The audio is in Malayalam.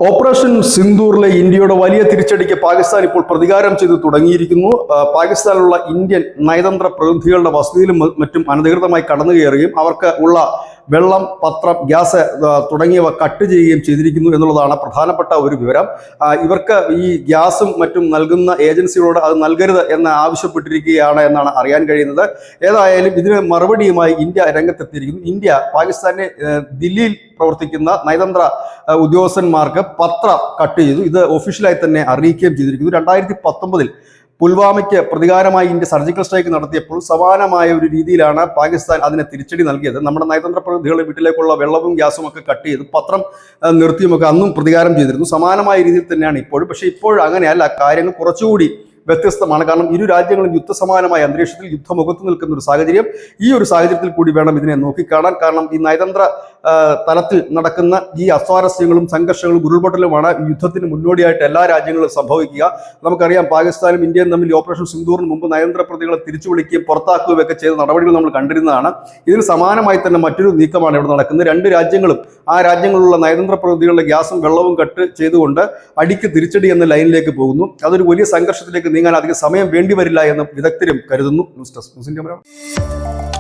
ഓപ്പറേഷൻ സിന്ദൂറിലെ ഇന്ത്യയുടെ വലിയ തിരിച്ചടിക്ക് പാകിസ്ഥാൻ ഇപ്പോൾ പ്രതികാരം ചെയ്തു തുടങ്ങിയിരിക്കുന്നു. പാകിസ്ഥാനിലുള്ള ഇന്ത്യൻ നയതന്ത്ര പ്രതിനിധികളുടെ വസതിയിലും മറ്റും അനധികൃതമായി കടന്നു കയറുകയും അവർക്ക് ഉള്ള വെള്ളം, പത്രം, ഗ്യാസ് തുടങ്ങിയവ കട്ട് ചെയ്യുകയും ചെയ്തിരിക്കുന്നു എന്നുള്ളതാണ് പ്രധാനപ്പെട്ട ഒരു വിവരം. ഇവർക്ക് ഈ ഗ്യാസും മറ്റും നൽകുന്ന ഏജൻസികളോട് അത് നൽകരുത് എന്ന് ആവശ്യപ്പെട്ടിരിക്കുകയാണ് എന്നാണ് അറിയാൻ കഴിയുന്നത്. ഏതായാലും ഇതിന് മറുപടിയുമായി ഇന്ത്യ രംഗത്തെത്തിയിരിക്കുന്നു. ഇന്ത്യ പാകിസ്ഥാനെ ദില്ലിയിൽ പ്രവർത്തിക്കുന്ന നയതന്ത്ര ഉദ്യോഗസ്ഥന്മാർക്ക് പത്രം കട്ട് ചെയ്തു. ഇത് ഒഫീഷ്യലായി തന്നെ അറിയിക്കുകയും ചെയ്തിരിക്കുന്നു. 2019 പുൽവാമയ്ക്ക് പ്രതികാരമായി ഇന്ത്യ സർജിക്കൽ സ്ട്രൈക്ക് നടത്തിയപ്പോൾ സമാനമായ ഒരു രീതിയിലാണ് പാകിസ്ഥാൻ അതിനെ തിരിച്ചടി നൽകിയത്. നമ്മുടെ നയതന്ത്ര പ്രതിനിധികളുടെ വീട്ടിലേക്കുള്ള വെള്ളവും ഗ്യാസും ഒക്കെ കട്ട് ചെയ്തു, പത്രം നിർത്തിയുമൊക്കെ അന്നും പ്രതികാരം ചെയ്തിരുന്നു. സമാനമായ രീതിയിൽ തന്നെയാണ് ഇപ്പോഴും. പക്ഷേ ഇപ്പോൾ അങ്ങനെയല്ല, കാര്യങ്ങൾ കുറച്ചുകൂടി വ്യത്യസ്തമാണ്. കാരണം ഇരു രാജ്യങ്ങളും യുദ്ധസമാനമായ അന്തരീക്ഷത്തിൽ യുദ്ധമുഖത്ത് നിൽക്കുന്ന ഒരു സാഹചര്യം. ഈ ഒരു സാഹചര്യത്തിൽ കൂടി വേണം ഇതിനെ നോക്കിക്കാണാൻ. കാരണം ഈ നയതന്ത്ര തലത്തിൽ നടക്കുന്ന ഈ അസ്വാരസ്യങ്ങളും സംഘർഷങ്ങളും ഉരുൾപൊട്ടലുമാണ് ഈ യുദ്ധത്തിന് മുന്നോടിയായിട്ട് എല്ലാ രാജ്യങ്ങളും സംഭവിക്കുക. നമുക്കറിയാം, പാകിസ്ഥാനും ഇന്ത്യയും തമ്മിൽ ഓപ്പറേഷൻ സിന്ദൂറിന് മുമ്പ് നയതന്ത്ര പ്രതികളെ തിരിച്ചു വിളിക്കുകയും പുറത്താക്കുകയും ഒക്കെ ചെയ്ത നടപടികൾ നമ്മൾ കണ്ടിരുന്നതാണ്. ഇതിന് സമാനമായി തന്നെ മറ്റൊരു നീക്കമാണ് ഇവിടെ നടക്കുന്നത്. രണ്ട് രാജ്യങ്ങളും ആ രാജ്യങ്ങളിലുള്ള നയതന്ത്ര പ്രതിനിധികളുടെ ഗ്യാസും വെള്ളവും കട്ട് ചെയ്തുകൊണ്ട് അടിക്ക് തിരിച്ചടി എന്ന ലൈനിലേക്ക് പോകുന്നു. അതൊരു വലിയ സംഘർഷത്തിലേക്ക് നീങ്ങാൻ അധികം സമയം വേണ്ടിവരില്ല എന്ന് വിദഗ്ധരും കരുതുന്നു. News desk news India Malayalam.